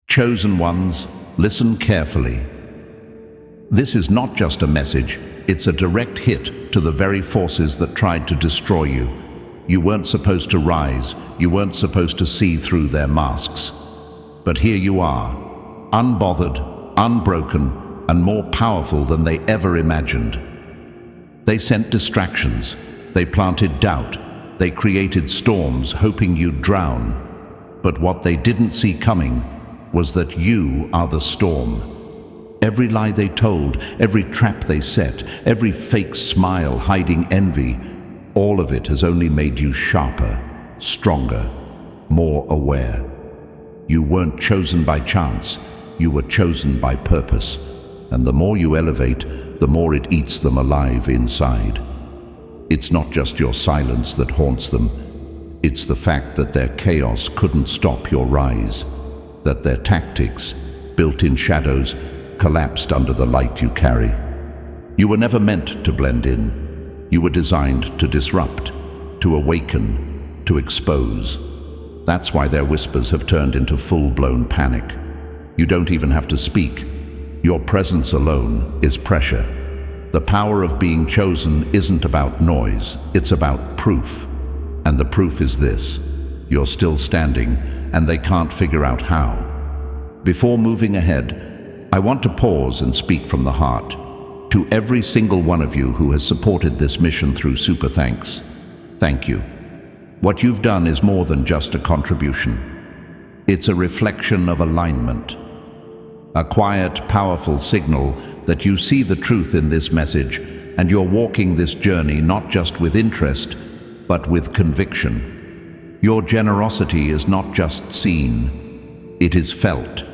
Chosen ones, listen carefully. This is not just a message, it's a direct hit to the very forces that tried to destroy you. You weren't supposed to rise, you weren't supposed to see through their masks. But here you are, unbothered, unbroken, and more powerful than they ever imagined. They sent distractions, they planted doubt, they created storms hoping you'd drown. But what they didn't see coming was that you are the storm. Every lie they told, every trap they set, every fake smile hiding envy, all of it has only made you sharper, stronger, more aware. You weren't chosen by chance, you were chosen by purpose. And the more you elevate, the more it eats them alive inside. It's not just your silence that haunts them, it's the fact that their chaos couldn't stop your rise, that their tactics, built in shadows, collapsed under the light you carry. You were never meant to blend in. You were designed to disrupt, to awaken, to expose. That's why their whispers have turned into full-blown panic. You don't even have to speak. Your presence alone is pressure. The power of being chosen isn't about noise, it's about proof. And the proof is this: you're still standing, and they can't figure out how. Before moving ahead, I want to pause and speak from the heart. To every single one of you who has supported this mission through Super Thanks, thank you. What you've done is more than just a contribution. It's a reflection of alignment. A quiet, powerful signal that you see the truth in this message, and you're walking this journey not just with interest, but with conviction. Your generosity is not just seen, it is felt.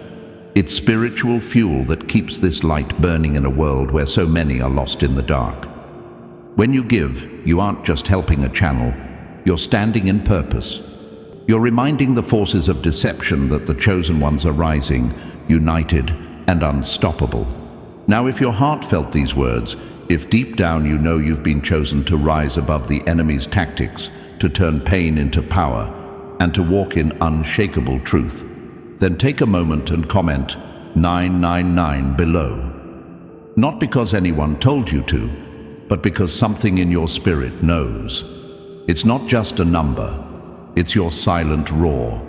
It's spiritual fuel that keeps this light burning in a world where so many are lost in the dark. When you give, you aren't just helping a channel, you're standing in purpose. You're reminding the forces of deception that the chosen ones are rising, united and unstoppable. Now, if your heart felt these words, if deep down you know you've been chosen to rise above the enemy's tactics, to turn pain into power, and to walk in unshakable truth, then take a moment and comment 999 below. Not because anyone told you to, but because something in your spirit knows. It's not just a number, it's your silent roar,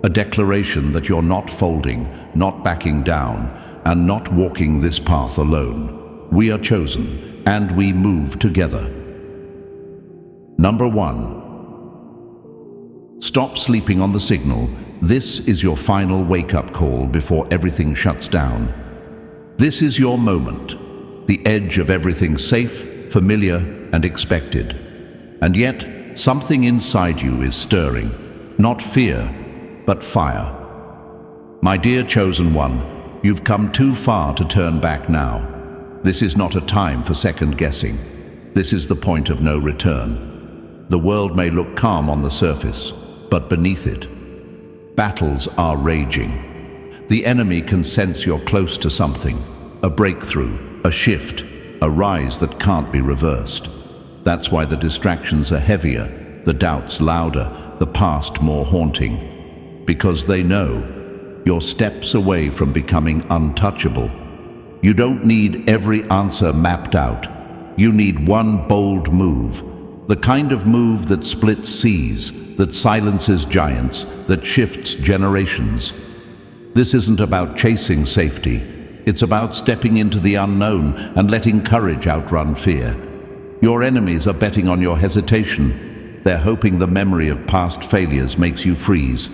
a declaration that you're not folding, not backing down, and not walking this path alone. We are chosen, and we move together. Number 1. Stop sleeping on the signal. This is your final wake-up call before everything shuts down. This is your moment, the edge of everything safe, familiar, and expected. And yet, something inside you is stirring, not fear, but fire. My dear chosen one, you've come too far to turn back now. This is not a time for second guessing. This is the point of no return. The world may look calm on the surface, but beneath it, battles are raging. The enemy can sense you're close to something, a breakthrough, a shift, a rise that can't be reversed. That's why the distractions are heavier, the doubts louder, the past more haunting. Because they know you're steps away from becoming untouchable. You don't need every answer mapped out. You need one bold move, the kind of move that splits seas, that silences giants, that shifts generations. This isn't about chasing safety. It's about stepping into the unknown and letting courage outrun fear. Your enemies are betting on your hesitation. They're hoping the memory of past failures makes you freeze.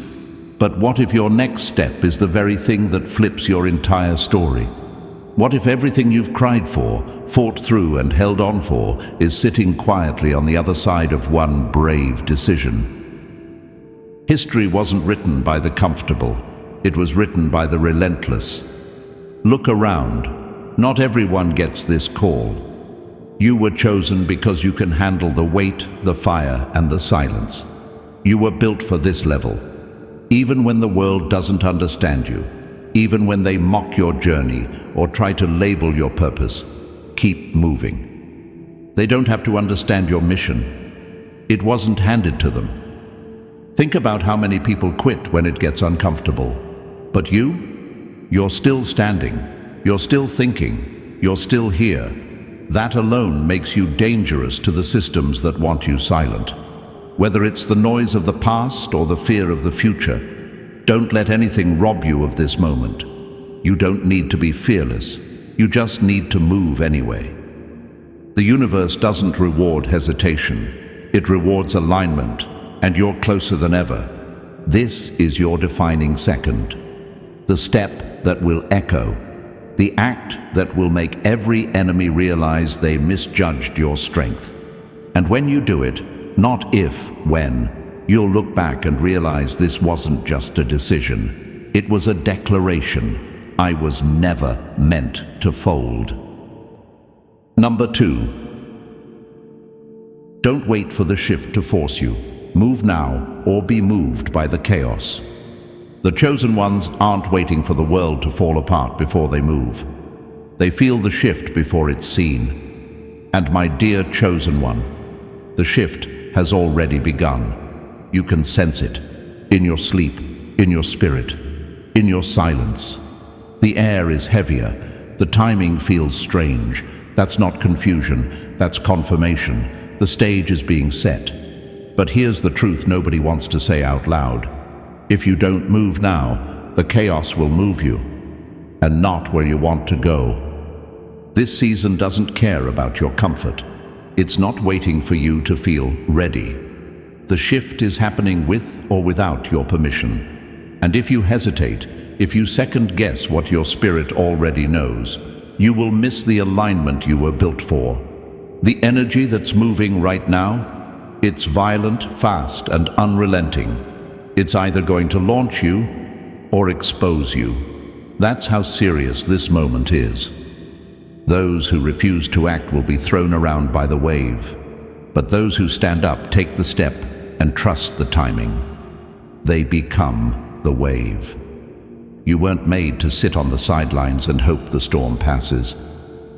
But what if your next step is the very thing that flips your entire story? What if everything you've cried for, fought through and held on for, is sitting quietly on the other side of one brave decision? History wasn't written by the comfortable. It was written by the relentless. Look around. Not everyone gets this call. You were chosen because you can handle the weight, the fire, and the silence. You were built for this level. Even when the world doesn't understand you, even when they mock your journey or try to label your purpose, keep moving. They don't have to understand your mission. It wasn't handed to them. Think about how many people quit when it gets uncomfortable. But you? You're still standing. You're still thinking. You're still here. That alone makes you dangerous to the systems that want you silent. Whether it's the noise of the past or the fear of the future, don't let anything rob you of this moment. You don't need to be fearless. You just need to move anyway. The universe doesn't reward hesitation. It rewards alignment, and you're closer than ever. This is your defining second. The step that will echo. The act that will make every enemy realize they misjudged your strength. And when you do it, not if, when, you'll look back and realize this wasn't just a decision. It was a declaration. I was never meant to fold. Number 2. Don't wait for the shift to force you. Move now or be moved by the chaos. The chosen ones aren't waiting for the world to fall apart before they move. They feel the shift before it's seen. And my dear chosen one, the shift has already begun. You can sense it in your sleep, in your spirit, in your silence. The air is heavier. The timing feels strange. That's not confusion, that's confirmation. The stage is being set. But here's the truth nobody wants to say out loud. If you don't move now, the chaos will move you, and not where you want to go. This season doesn't care about your comfort. It's not waiting for you to feel ready. The shift is happening with or without your permission. And if you hesitate, if you second guess what your spirit already knows, you will miss the alignment you were built for. The energy that's moving right now, it's violent, fast, and unrelenting. It's either going to launch you or expose you. That's how serious this moment is. Those who refuse to act will be thrown around by the wave. But those who stand up take the step and trust the timing. They become the wave. You weren't made to sit on the sidelines and hope the storm passes.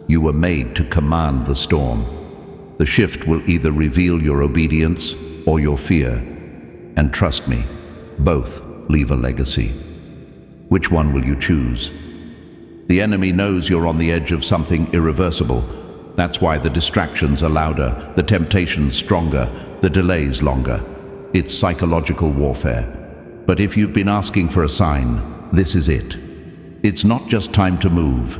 You were made to command the storm. The shift will either reveal your obedience or your fear. And trust me, both leave a legacy. Which one will you choose? The enemy knows you're on the edge of something irreversible. That's why the distractions are louder, the temptations stronger, the delays longer. It's psychological warfare. But if you've been asking for a sign, this is it. It's not just time to move.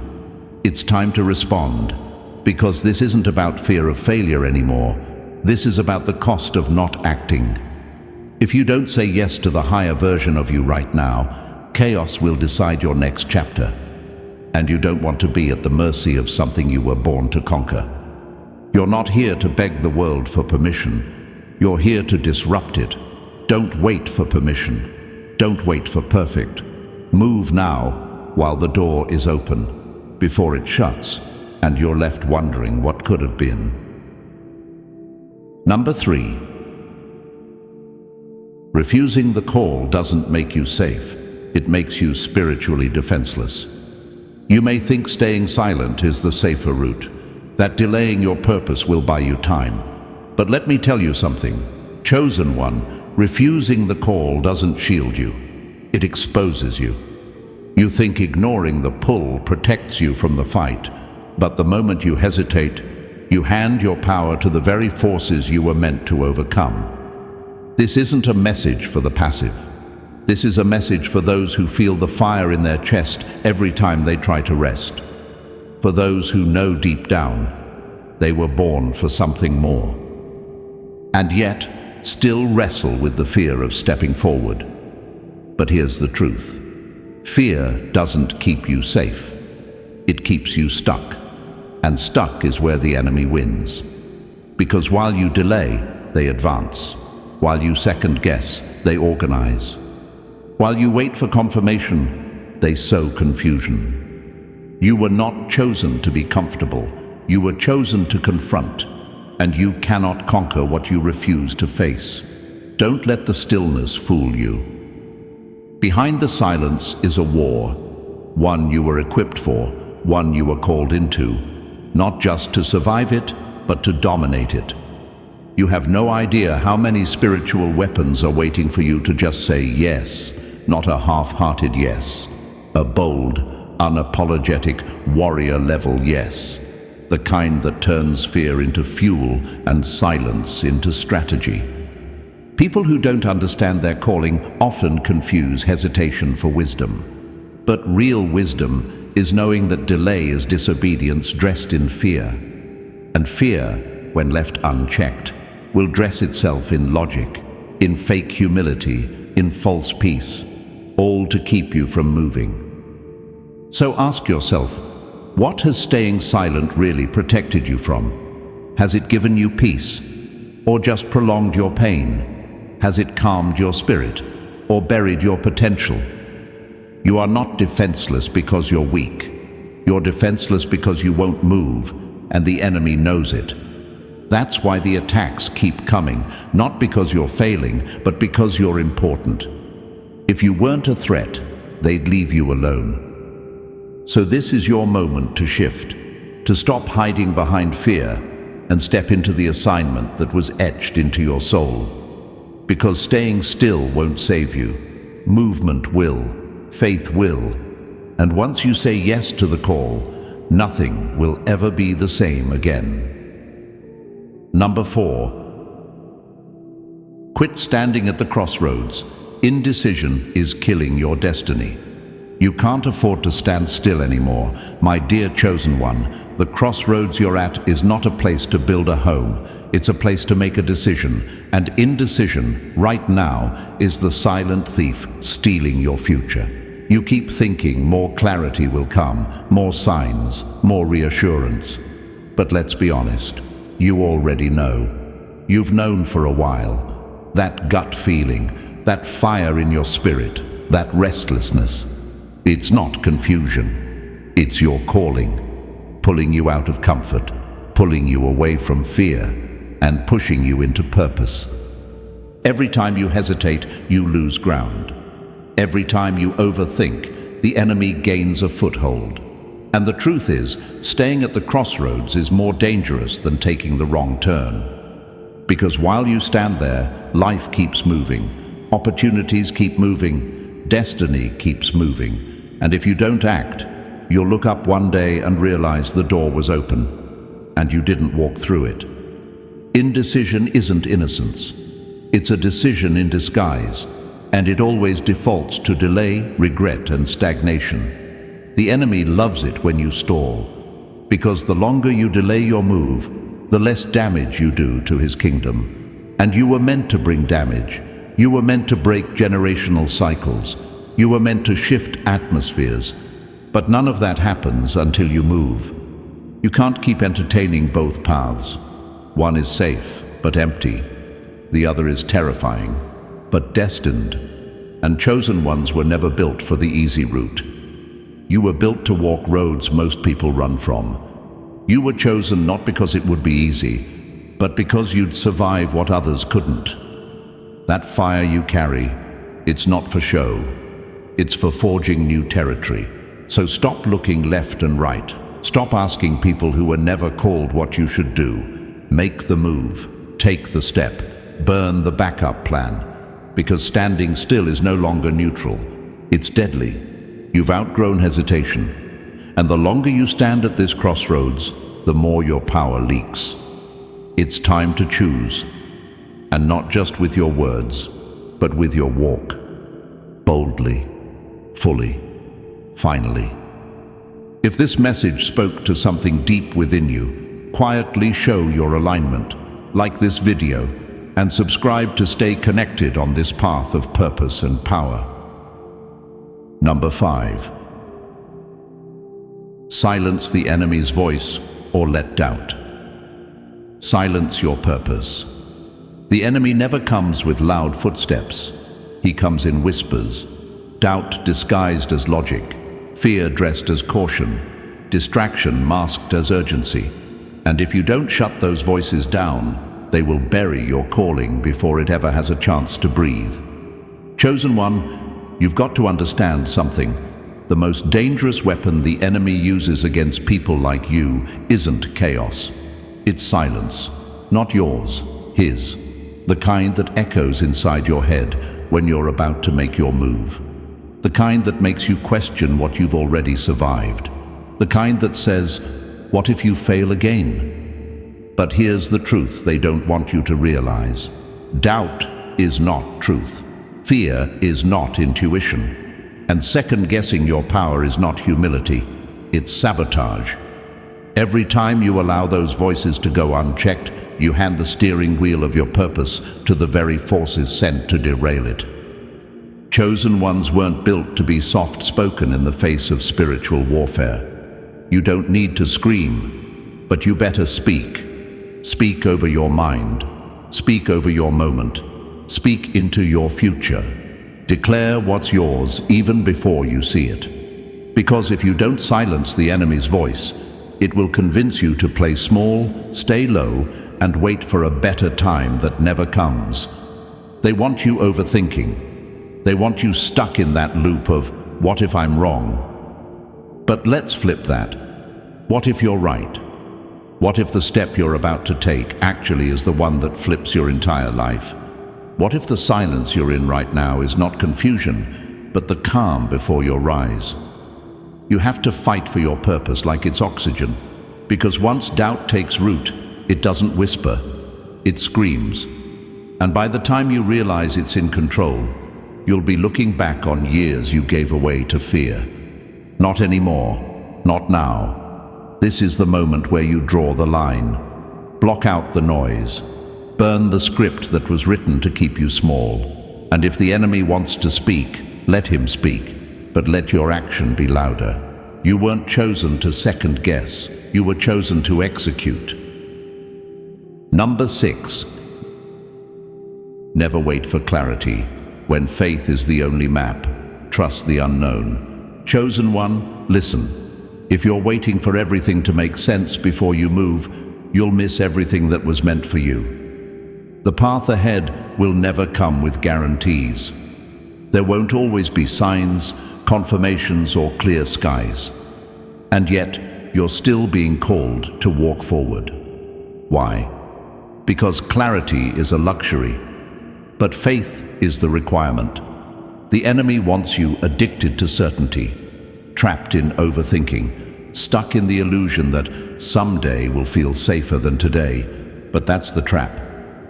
It's time to respond. Because this isn't about fear of failure anymore. This is about the cost of not acting. If you don't say yes to the higher version of you right now, chaos will decide your next chapter. And you don't want to be at the mercy of something you were born to conquer. You're not here to beg the world for permission. You're here to disrupt it. Don't wait for permission. Don't wait for perfect. Move now while the door is open, before it shuts, and you're left wondering what could have been. Number 3. Refusing the call doesn't make you safe. It makes you spiritually defenseless. You may think staying silent is the safer route, that delaying your purpose will buy you time. But let me tell you something. Chosen one, refusing the call doesn't shield you. It exposes you. You think ignoring the pull protects you from the fight, but the moment you hesitate, you hand your power to the very forces you were meant to overcome. This isn't a message for the passive. This is a message for those who feel the fire in their chest every time they try to rest. For those who know deep down, they were born for something more. And yet, still wrestle with the fear of stepping forward. But here's the truth. Fear doesn't keep you safe. It keeps you stuck. And stuck is where the enemy wins. Because while you delay, they advance. While you second guess, they organize. While you wait for confirmation, they sow confusion. You were not chosen to be comfortable. You were chosen to confront. And you cannot conquer what you refuse to face. Don't let the stillness fool you. Behind the silence is a war. One you were equipped for, one you were called into. Not just to survive it, but to dominate it. You have no idea how many spiritual weapons are waiting for you to just say yes, not a half-hearted yes. a bold, unapologetic, warrior-level yes. The kind that turns fear into fuel and silence into strategy. People who don't understand their calling often confuse hesitation for wisdom. But real wisdom is knowing that delay is disobedience dressed in fear. And fear, when left unchecked, will dress itself in logic, in fake humility, in false peace, all to keep you from moving. So ask yourself, what has staying silent really protected you from? Has it given you peace? Or just prolonged your pain? Has it calmed your spirit? Or buried your potential? You are not defenseless because you're weak. You're defenseless because you won't move, and the enemy knows it. That's why the attacks keep coming, not because you're failing, but because you're important. If you weren't a threat, they'd leave you alone. So this is your moment to shift, to stop hiding behind fear and step into the assignment that was etched into your soul. Because staying still won't save you. Movement will, faith will, and once you say yes to the call, nothing will ever be the same again. Number 4. Quit standing at the crossroads. Indecision is killing your destiny. You can't afford to stand still anymore. My dear chosen one, the crossroads you're at is not a place to build a home. It's a place to make a decision. And indecision, right now, is the silent thief stealing your future. You keep thinking more clarity will come, more signs, more reassurance. But let's be honest, you already know. You've known for a while. That gut feeling, that fire in your spirit, that restlessness. It's not confusion. It's your calling, pulling you out of comfort, pulling you away from fear, and pushing you into purpose. Every time you hesitate, you lose ground. Every time you overthink, the enemy gains a foothold. And the truth is, staying at the crossroads is more dangerous than taking the wrong turn. Because while you stand there, life keeps moving, opportunities keep moving, destiny keeps moving. And if you don't act, you'll look up one day and realize the door was open, and you didn't walk through it. Indecision isn't innocence. It's a decision in disguise, and it always defaults to delay, regret, and stagnation. The enemy loves it when you stall, because the longer you delay your move, the less damage you do to his kingdom. And you were meant to bring damage. You were meant to break generational cycles. You were meant to shift atmospheres, but none of that happens until you move. You can't keep entertaining both paths. One is safe, but empty. The other is terrifying, but destined. And chosen ones were never built for the easy route. You were built to walk roads most people run from. You were chosen not because it would be easy, but because you'd survive what others couldn't. That fire you carry, it's not for show. It's for forging new territory. So stop looking left and right. Stop asking people who were never called what you should do. Make the move. Take the step. Burn the backup plan. Because standing still is no longer neutral. It's deadly. You've outgrown hesitation. And the longer you stand at this crossroads, the more your power leaks. It's time to choose. And not just with your words, but with your walk. Boldly. Fully. Finally. If this message spoke to something deep within you, quietly show your alignment, like this video, and subscribe to stay connected on this path of purpose and power. Number 5. Silence the enemy's voice or let doubt. Silence your purpose. The enemy never comes with loud footsteps. He comes in whispers. Doubt disguised as logic, fear dressed as caution, distraction masked as urgency. And if you don't shut those voices down, they will bury your calling before it ever has a chance to breathe. Chosen one, you've got to understand something. The most dangerous weapon the enemy uses against people like you isn't chaos. It's silence. Not yours, his. The kind that echoes inside your head when you're about to make your move. The kind that makes you question what you've already survived. The kind that says, what if you fail again? But here's the truth they don't want you to realize. Doubt is not truth. Fear is not intuition. And second-guessing your power is not humility. It's sabotage. Every time you allow those voices to go unchecked, you hand the steering wheel of your purpose to the very forces sent to derail it. Chosen ones weren't built to be soft-spoken in the face of spiritual warfare. You don't need to scream, but you better speak. Speak over your mind. Speak over your moment. Speak into your future. Declare what's yours even before you see it. Because if you don't silence the enemy's voice, it will convince you to play small, stay low, and wait for a better time that never comes. They want you overthinking. They want you stuck in that loop of, what if I'm wrong? But let's flip that. What if you're right? What if the step you're about to take actually is the one that flips your entire life? What if the silence you're in right now is not confusion, but the calm before your rise? You have to fight for your purpose like it's oxygen, because once doubt takes root, it doesn't whisper, it screams. And by the time you realize it's in control, you'll be looking back on years you gave away to fear. Not anymore, not now. This is the moment where you draw the line. Block out the noise. Burn the script that was written to keep you small. And if the enemy wants to speak, let him speak, but let your action be louder. You weren't chosen to second guess. You were chosen to execute. Number 6. Never wait for clarity. When faith is the only map, trust the unknown. Chosen one, listen. If you're waiting for everything to make sense before you move, you'll miss everything that was meant for you. The path ahead will never come with guarantees. There won't always be signs, confirmations, or clear skies. And yet, you're still being called to walk forward. Why? Because clarity is a luxury, but faith is the requirement. The enemy wants you addicted to certainty, trapped in overthinking, stuck in the illusion that someday will feel safer than today. But that's the trap.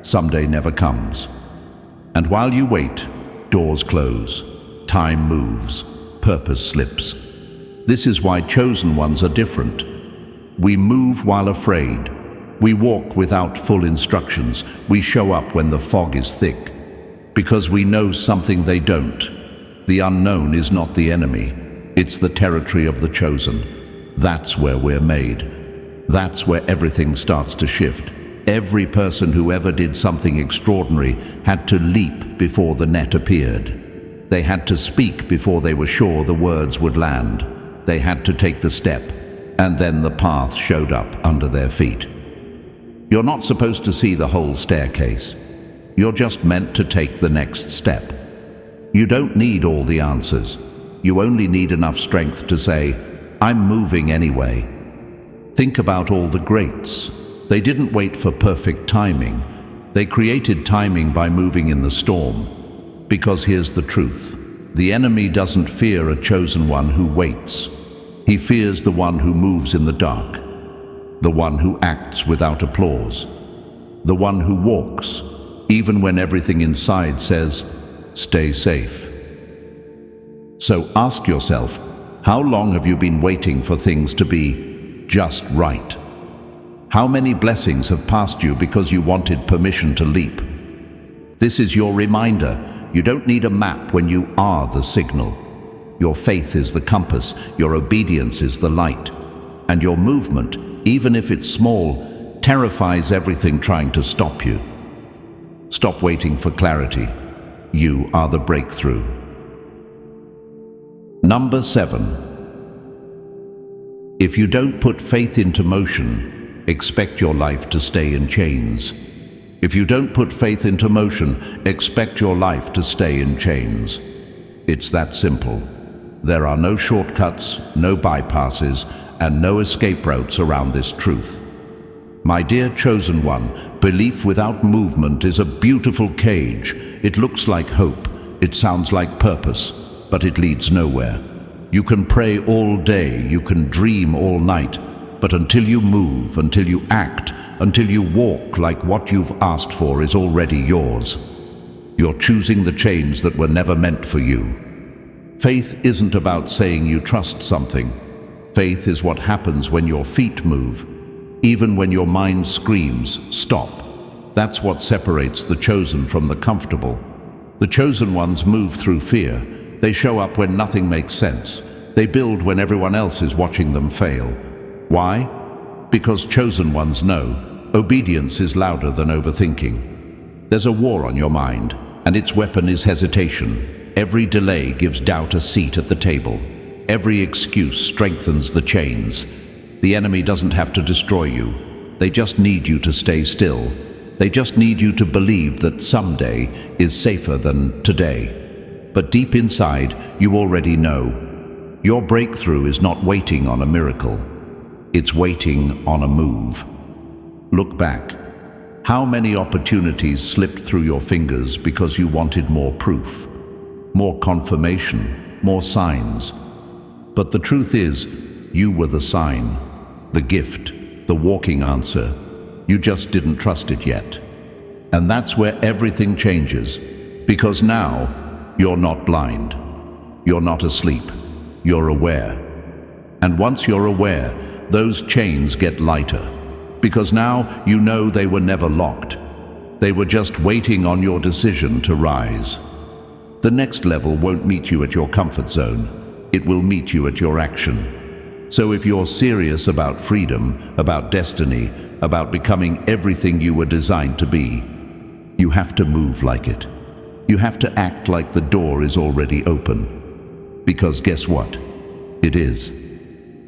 Someday never comes. And while you wait, doors close, time moves, purpose slips. This is why chosen ones are different. We move while afraid. We walk without full instructions. We show up when the fog is thick. Because we know something they don't. The unknown is not the enemy. It's the territory of the chosen. That's where we're made. That's where everything starts to shift. Every person who ever did something extraordinary had to leap before the net appeared. They had to speak before they were sure the words would land. They had to take the step, and then the path showed up under their feet. You're not supposed to see the whole staircase. You're just meant to take the next step. You don't need all the answers. You only need enough strength to say, I'm moving anyway. Think about all the greats. They didn't wait for perfect timing. They created timing by moving in the storm. Because here's the truth. The enemy doesn't fear a chosen one who waits. He fears the one who moves in the dark. The one who acts without applause. The one who walks, even when everything inside says, stay safe. So ask yourself, how long have you been waiting for things to be just right? How many blessings have passed you because you wanted permission to leap? This is your reminder. You don't need a map when you are the signal. Your faith is the compass, your obedience is the light, and your movement, even if it's small, terrifies everything trying to stop you. Stop waiting for clarity. You are the breakthrough. Number 7. If you don't put faith into motion, expect your life to stay in chains. If you don't put faith into motion, expect your life to stay in chains. It's that simple. There are no shortcuts, no bypasses, and no escape routes around this truth. My dear chosen one, belief without movement is a beautiful cage. It looks like hope. It sounds like purpose. but it leads nowhere. You can pray all day, you can dream all night, but until you move, until you act, until you walk like what you've asked for is already yours, you're choosing the chains that were never meant for you. Faith isn't about saying you trust something. Faith is what happens when your feet move, even when your mind screams, "Stop." That's what separates the chosen from the comfortable. The chosen ones move through fear. They show up when nothing makes sense. They build when everyone else is watching them fail. Why? Because chosen ones know obedience is louder than overthinking. There's a war on your mind, and its weapon is hesitation. Every delay gives doubt a seat at the table. Every excuse strengthens the chains. The enemy doesn't have to destroy you. They just need you to stay still. They just need you to believe that someday is safer than today. But deep inside, you already know. Your breakthrough is not waiting on a miracle. It's waiting on a move. Look back. How many opportunities slipped through your fingers because you wanted more proof, more confirmation, more signs? But the truth is, you were the sign, the gift, the walking answer. You just didn't trust it yet. And that's where everything changes, because now you're not blind. You're not asleep. You're aware. And once you're aware, those chains get lighter, because now you know they were never locked. They were just waiting on your decision to rise. The next level won't meet you at your comfort zone. It will meet you at your action. So if you're serious about freedom, about destiny, about becoming everything you were designed to be, you have to move like it. You have to act like the door is already open. Because guess what? It is.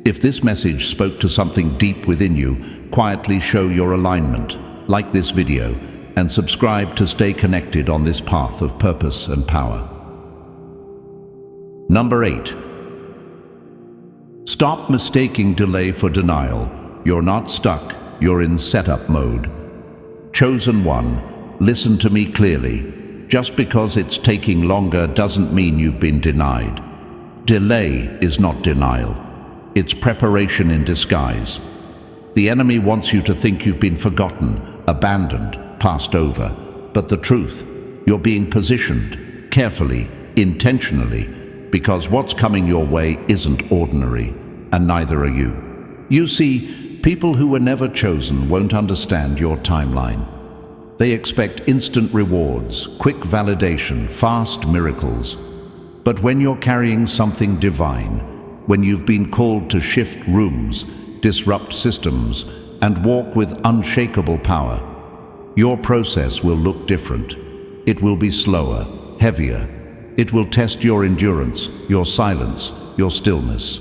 If this message spoke to something deep within you, quietly show your alignment, like this video, and subscribe to stay connected on this path of purpose and power. Number 8. Stop mistaking delay for denial. You're not stuck, you're in setup mode. Chosen one, listen to me clearly. Just because it's taking longer doesn't mean you've been denied. Delay is not denial. It's preparation in disguise. The enemy wants you to think you've been forgotten, abandoned, passed over. But the truth, you're being positioned, carefully, intentionally, because what's coming your way isn't ordinary, and neither are you. You see, people who were never chosen won't understand your timeline. They expect instant rewards, quick validation, fast miracles. But when you're carrying something divine, when you've been called to shift rooms, disrupt systems, and walk with unshakable power, your process will look different. It will be slower, heavier. It will test your endurance, your silence, your stillness.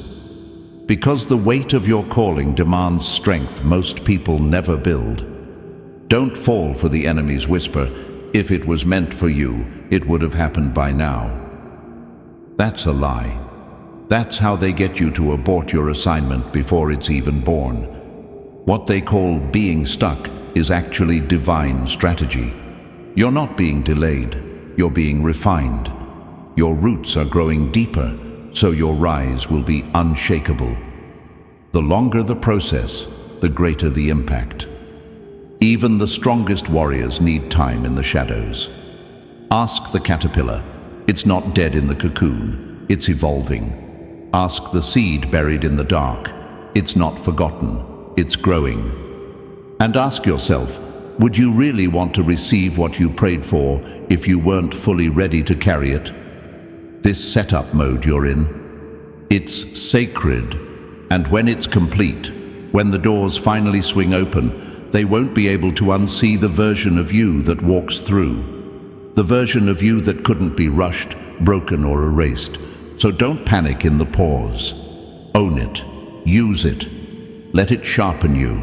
Because the weight of your calling demands strength most people never build. Don't fall for the enemy's whisper, "If it was meant for you, it would have happened by now." That's a lie. That's how they get you to abort your assignment before it's even born. What they call being stuck is actually divine strategy. You're not being delayed, you're being refined. Your roots are growing deeper, so your rise will be unshakable. The longer the process, the greater the impact. Even the strongest warriors need time in the shadows. Ask the caterpillar. It's not dead in the cocoon, it's evolving. Ask the seed buried in the dark. It's not forgotten, it's growing. And ask yourself, would you really want to receive what you prayed for if you weren't fully ready to carry it? This setup mode you're in, it's sacred. And when it's complete, when the doors finally swing open, they won't be able to unsee the version of you that walks through. The version of you that couldn't be rushed, broken, or erased. So don't panic in the pause. Own it. Use it. Let it sharpen you.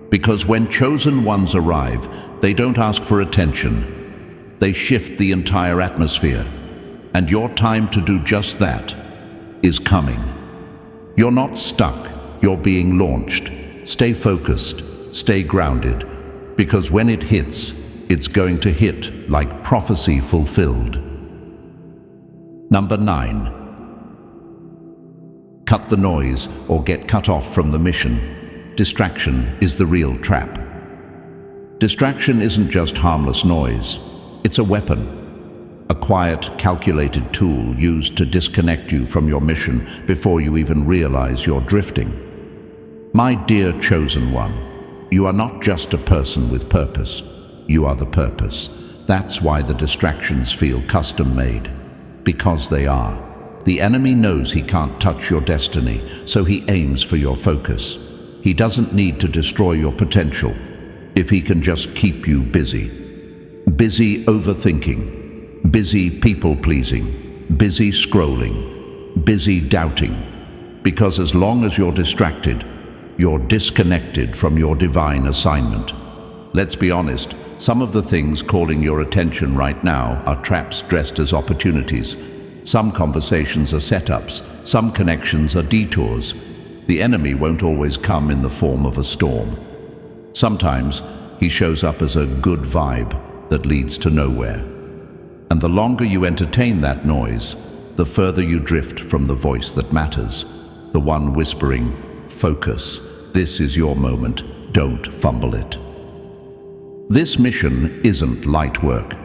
Because when chosen ones arrive, they don't ask for attention. They shift the entire atmosphere. And your time to do just that is coming. You're not stuck. You're being launched. Stay focused. Stay grounded. Because when it hits, it's going to hit like prophecy fulfilled. Number 9. Cut the noise or get cut off from the mission. Distraction is the real trap. Distraction isn't just harmless noise. It's a weapon. A quiet, calculated tool used to disconnect you from your mission before you even realize you're drifting. My dear chosen one, you are not just a person with purpose. You are the purpose. That's why the distractions feel custom-made. Because they are. The enemy knows he can't touch your destiny, so he aims for your focus. He doesn't need to destroy your potential if he can just keep you busy. Busy overthinking, busy people-pleasing, busy scrolling, busy doubting. Because as long as you're distracted, you're disconnected from your divine assignment. Let's be honest, some of the things calling your attention right now are traps dressed as opportunities. Some conversations are setups, some connections are detours. The enemy won't always come in the form of a storm. Sometimes he shows up as a good vibe that leads to nowhere. And the longer you entertain that noise, the further you drift from the voice that matters, the one whispering, "Focus, this is your moment, don't fumble it." This mission isn't light work.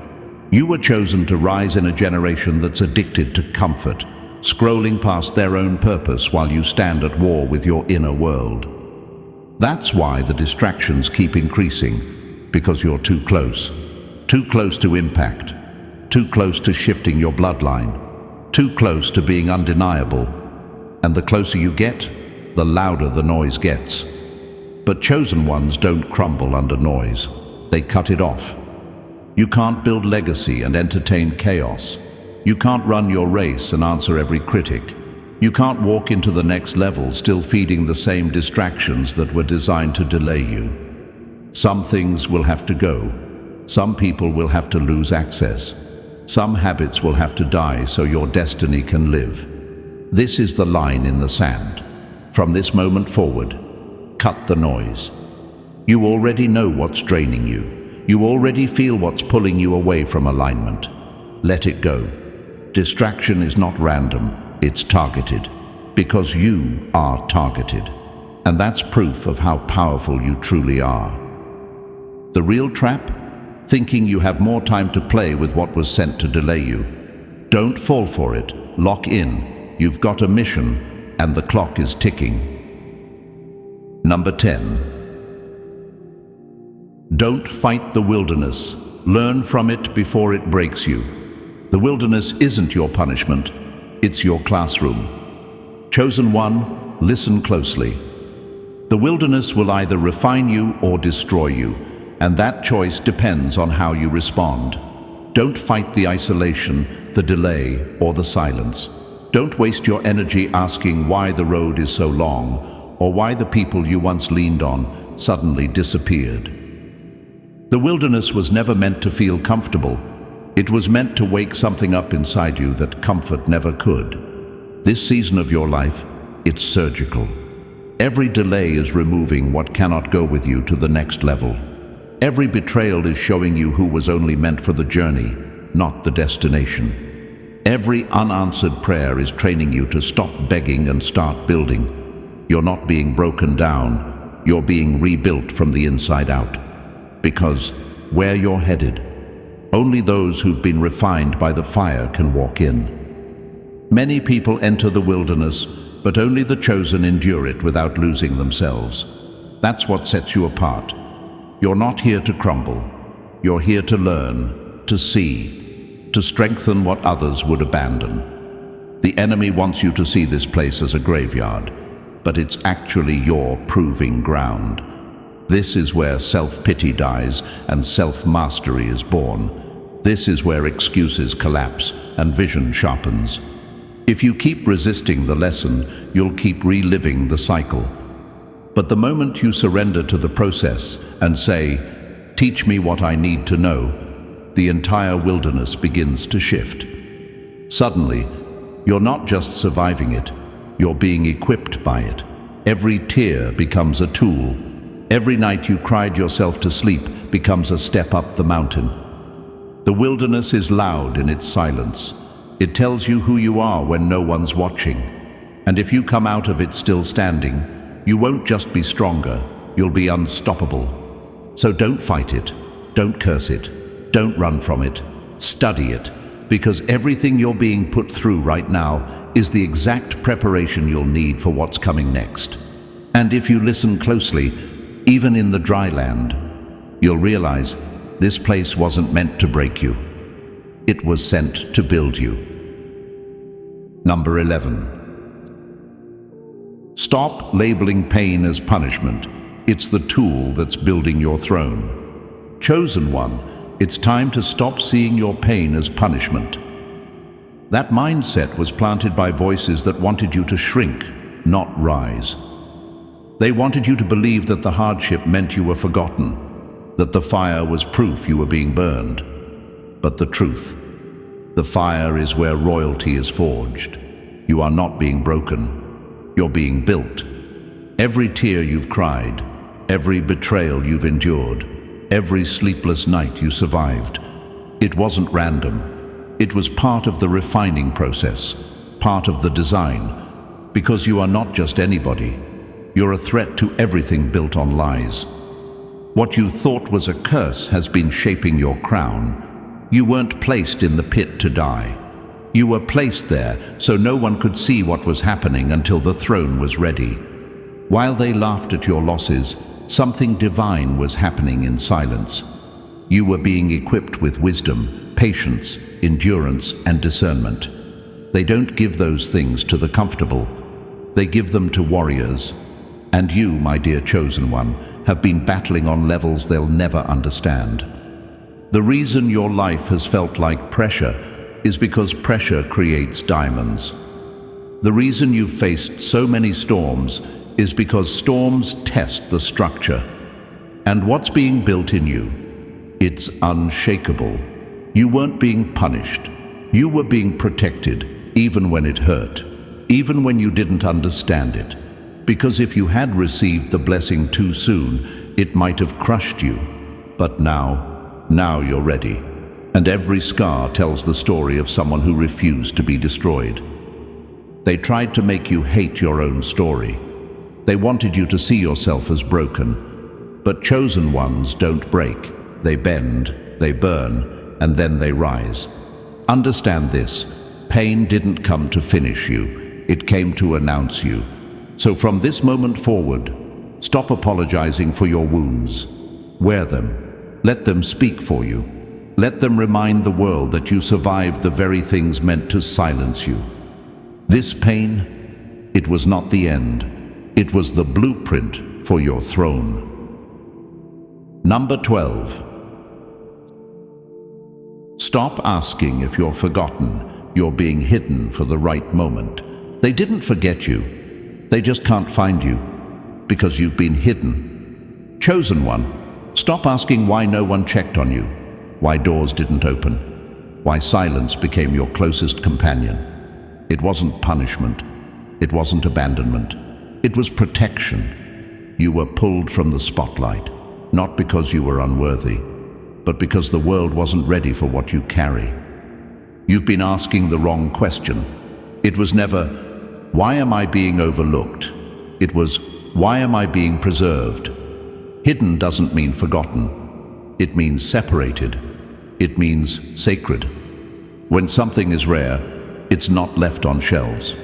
You were chosen to rise in a generation that's addicted to comfort, scrolling past their own purpose while you stand at war with your inner world. That's why the distractions keep increasing, because you're too close to impact, too close to shifting your bloodline, too close to being undeniable. And the closer you get, the louder the noise gets. But chosen ones don't crumble under noise. They cut it off. You can't build legacy and entertain chaos. You can't run your race and answer every critic. You can't walk into the next level still feeding the same distractions that were designed to delay you. Some things will have to go. Some people will have to lose access. Some habits will have to die so your destiny can live. This is the line in the sand. From this moment forward, cut the noise. You already know what's draining you. You already feel what's pulling you away from alignment. Let it go. Distraction is not random, it's targeted. Because you are targeted. And that's proof of how powerful you truly are. The real trap? Thinking you have more time to play with what was sent to delay you. Don't fall for it. Lock in. You've got a mission, and the clock is ticking. Number 10. Don't fight the wilderness. Learn from it before it breaks you. The wilderness isn't your punishment, it's your classroom. Chosen one, listen closely. The wilderness will either refine you or destroy you, and that choice depends on how you respond. Don't fight the isolation, the delay, or the silence. Don't waste your energy asking why the road is so long, or why the people you once leaned on suddenly disappeared. The wilderness was never meant to feel comfortable. It was meant to wake something up inside you that comfort never could. This season of your life, it's surgical. Every delay is removing what cannot go with you to the next level. Every betrayal is showing you who was only meant for the journey, not the destination. Every unanswered prayer is training you to stop begging and start building. You're not being broken down, you're being rebuilt from the inside out. Because where you're headed, only those who've been refined by the fire can walk in. Many people enter the wilderness, but only the chosen endure it without losing themselves. That's what sets you apart. You're not here to crumble. You're here to learn, to see, to strengthen what others would abandon. The enemy wants you to see this place as a graveyard, but it's actually your proving ground. This is where self-pity dies and self-mastery is born. This is where excuses collapse and vision sharpens. If you keep resisting the lesson, you'll keep reliving the cycle. But the moment you surrender to the process and say, "Teach me what I need to know," the entire wilderness begins to shift. Suddenly, you're not just surviving it, you're being equipped by it. Every tear becomes a tool. Every night you cried yourself to sleep becomes a step up the mountain. The wilderness is loud in its silence. It tells you who you are when no one's watching. And if you come out of it still standing, you won't just be stronger, you'll be unstoppable. So don't fight it, don't curse it, don't run from it, study it, because everything you're being put through right now is the exact preparation you'll need for what's coming next. And if you listen closely, even in the dry land, you'll realize this place wasn't meant to break you. It was sent to build you. Number 11. Stop labeling pain as punishment. It's the tool that's building your throne. Chosen one, it's time to stop seeing your pain as punishment. That mindset was planted by voices that wanted you to shrink, not rise. They wanted you to believe that the hardship meant you were forgotten, that the fire was proof you were being burned. But the truth, the fire is where royalty is forged. You are not being broken. You're being built. Every tear you've cried, every betrayal you've endured, every sleepless night you survived, it wasn't random. It was part of the refining process, part of the design, because you are not just anybody. You're a threat to everything built on lies. What you thought was a curse has been shaping your crown. You weren't placed in the pit to die. You were placed there so no one could see what was happening until the throne was ready. While they laughed at your losses, something divine was happening in silence. You were being equipped with wisdom, patience, endurance, and discernment. They don't give those things to the comfortable. They give them to warriors. And you, my dear chosen one, have been battling on levels they'll never understand. The reason your life has felt like pressure is because pressure creates diamonds. The reason you've faced so many storms is because storms test the structure. And what's being built in you? It's unshakable. You weren't being punished. You were being protected, even when it hurt, even when you didn't understand it. Because if you had received the blessing too soon, it might have crushed you. But now you're ready. And every scar tells the story of someone who refused to be destroyed. They tried to make you hate your own story. They wanted you to see yourself as broken. But chosen ones don't break. They bend, they burn, and then they rise. Understand this: pain didn't come to finish you. It came to announce you. So from this moment forward, stop apologizing for your wounds. Wear them. Let them speak for you. Let them remind the world that you survived the very things meant to silence you. This pain, it was not the end. It was the blueprint for your throne. Number 12. Stop asking if you're forgotten. You're being hidden for the right moment. They didn't forget you. They just can't find you because you've been hidden. Chosen one, stop asking why no one checked on you. Why doors didn't open, why silence became your closest companion. It wasn't punishment, it wasn't abandonment, it was protection. You were pulled from the spotlight, not because you were unworthy, but because the world wasn't ready for what you carry. You've been asking the wrong question. It was never, why am I being overlooked? It was, why am I being preserved? Hidden doesn't mean forgotten. It means separated. It means sacred. When something is rare, it's not left on shelves.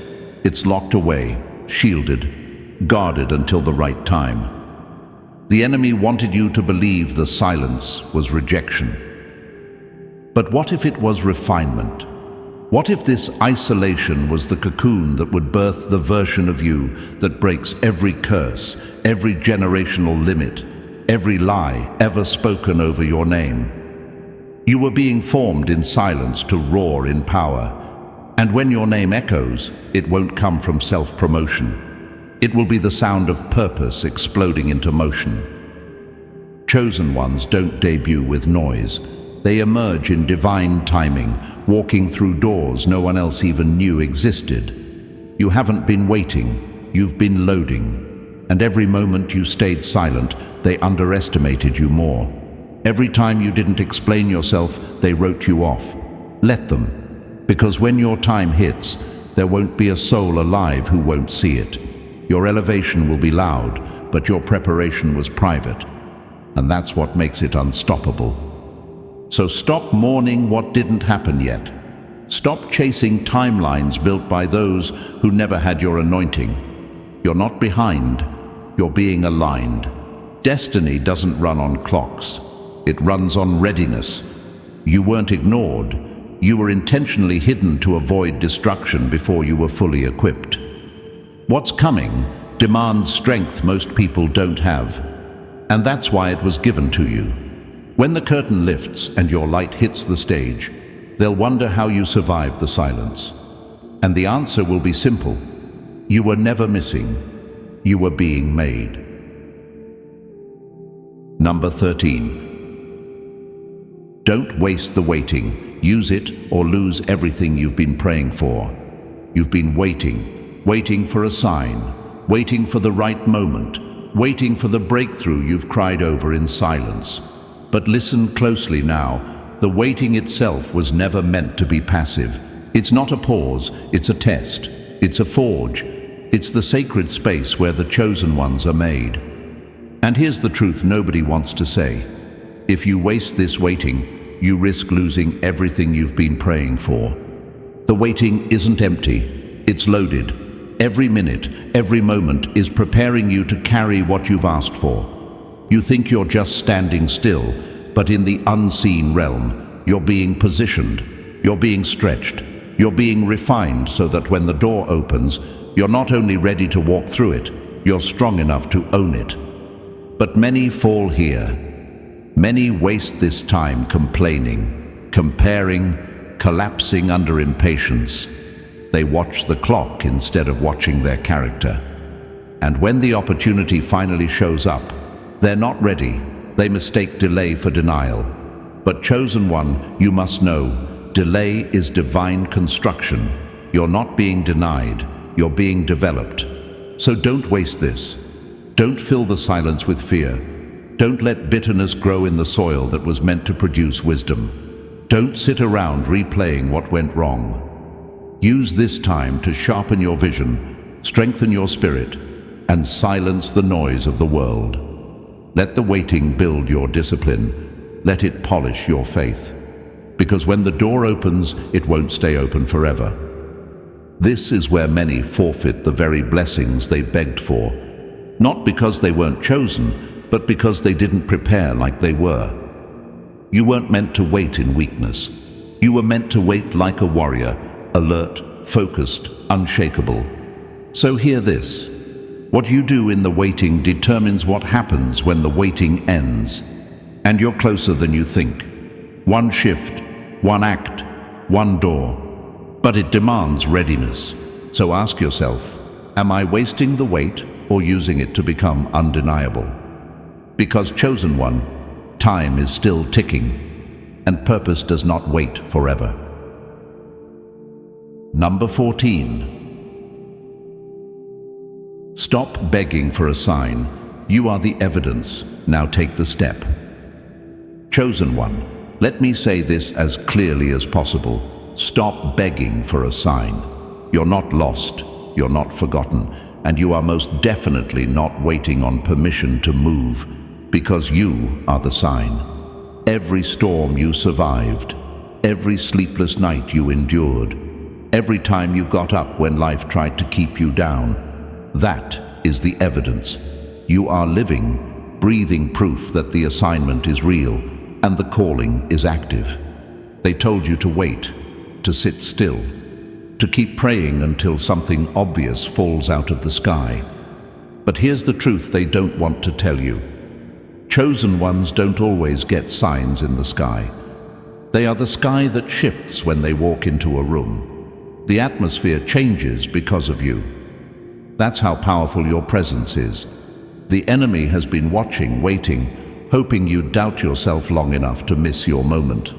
It's locked away, shielded, guarded until the right time. The enemy wanted you to believe the silence was rejection. But what if it was refinement? What if this isolation was the cocoon that would birth the version of you that breaks every curse, every generational limit, every lie ever spoken over your name? You were being formed in silence to roar in power. And when your name echoes, it won't come from self-promotion. It will be the sound of purpose exploding into motion. Chosen ones don't debut with noise. They emerge in divine timing, walking through doors no one else even knew existed. You haven't been waiting, you've been loading. And every moment you stayed silent, they underestimated you more. Every time you didn't explain yourself, they wrote you off. Let them. Because when your time hits, there won't be a soul alive who won't see it. Your elevation will be loud, but your preparation was private. And that's what makes it unstoppable. So stop mourning what didn't happen yet. Stop chasing timelines built by those who never had your anointing. You're not behind, you're being aligned. Destiny doesn't run on clocks. It runs on readiness. You weren't ignored. You were intentionally hidden to avoid destruction before you were fully equipped. What's coming demands strength most people don't have, and that's why it was given to you. When the curtain lifts and your light hits the stage, they'll wonder how you survived the silence. And the answer will be simple. You were never missing. You were being made. Number 13. Don't waste the waiting. Use it or lose everything you've been praying for. You've been waiting for a sign, waiting for the right moment, waiting for the breakthrough you've cried over in silence. But listen closely now. The waiting itself was never meant to be passive. It's not a pause, it's a test. It's a forge. It's the sacred space where the chosen ones are made. And here's the truth nobody wants to say. If you waste this waiting, you risk losing everything you've been praying for. The waiting isn't empty, it's loaded. Every minute, every moment is preparing you to carry what you've asked for. You think you're just standing still, but in the unseen realm, you're being positioned, you're being stretched, you're being refined so that when the door opens, you're not only ready to walk through it, you're strong enough to own it. But many fall here. Many waste this time complaining, comparing, collapsing under impatience. They watch the clock instead of watching their character. And when the opportunity finally shows up, they're not ready. They mistake delay for denial. But chosen one, you must know, delay is divine construction. You're not being denied, you're being developed. So don't waste this. Don't fill the silence with fear. Don't let bitterness grow in the soil that was meant to produce wisdom. Don't sit around replaying what went wrong. Use this time to sharpen your vision, strengthen your spirit, and silence the noise of the world. Let the waiting build your discipline. Let it polish your faith. Because when the door opens, it won't stay open forever. This is where many forfeit the very blessings they begged for. Not because they weren't chosen, but because they didn't prepare like they were. You weren't meant to wait in weakness. You were meant to wait like a warrior, alert, focused, unshakable. So hear this. What you do in the waiting determines what happens when the waiting ends. And you're closer than you think. One shift, one act, one door. But it demands readiness. So ask yourself, am I wasting the wait or using it to become undeniable? Because chosen one, time is still ticking, and purpose does not wait forever. Number 14. Stop begging for a sign. You are the evidence. Now take the step. Chosen one, let me say this as clearly as possible. Stop begging for a sign. You're not lost, you're not forgotten, and you are most definitely not waiting on permission to move. Because you are the sign. Every storm you survived, every sleepless night you endured, every time you got up when life tried to keep you down, that is the evidence. You are living, breathing proof that the assignment is real and the calling is active. They told you to wait, to sit still, to keep praying until something obvious falls out of the sky. But here's the truth they don't want to tell you. Chosen ones don't always get signs in the sky. They are the sky that shifts when they walk into a room. The atmosphere changes because of you. That's how powerful your presence is. The enemy has been watching, waiting, hoping you'd doubt yourself long enough to miss your moment.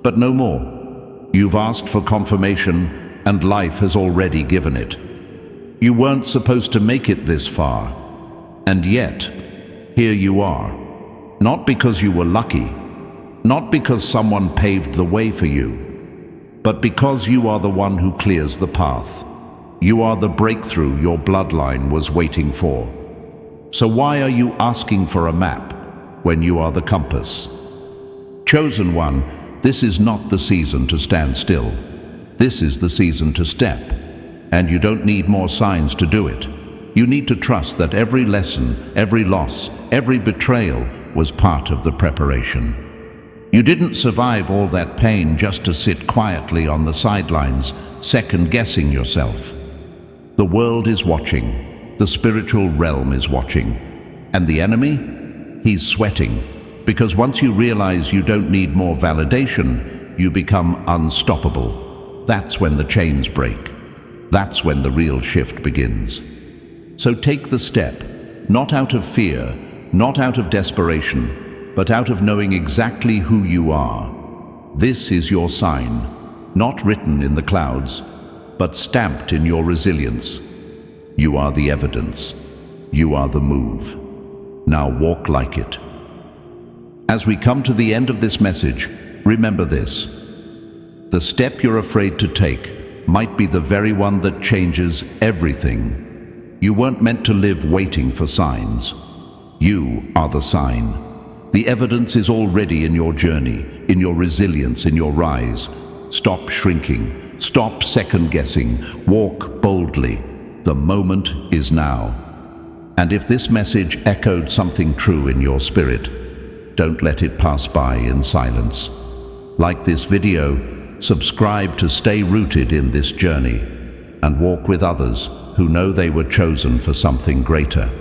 But no more. You've asked for confirmation, and life has already given it. You weren't supposed to make it this far, and yet, here you are. Not because you were lucky, not because someone paved the way for you, but because you are the one who clears the path. You are the breakthrough your bloodline was waiting for. So why are you asking for a map when you are the compass? Chosen one, this is not the season to stand still. This is the season to step. And you don't need more signs to do it. You need to trust that every lesson, every loss, every betrayal was part of the preparation. You didn't survive all that pain just to sit quietly on the sidelines, second-guessing yourself. The world is watching. The spiritual realm is watching. And the enemy? He's sweating. Because once you realize you don't need more validation, you become unstoppable. That's when the chains break. That's when the real shift begins. So take the step, not out of fear, not out of desperation, but out of knowing exactly who you are. This is your sign, not written in the clouds, but stamped in your resilience. You are the evidence. You are the move. Now walk like it. As we come to the end of this message, remember this. The step you're afraid to take might be the very one that changes everything. You weren't meant to live waiting for signs. You are the sign. The evidence is already in your journey, in your resilience, in your rise. Stop shrinking. Stop second-guessing. Walk boldly. The moment is now. And if this message echoed something true in your spirit, don't let it pass by in silence. Like this video, subscribe to stay rooted in this journey and walk with others who know they were chosen for something greater.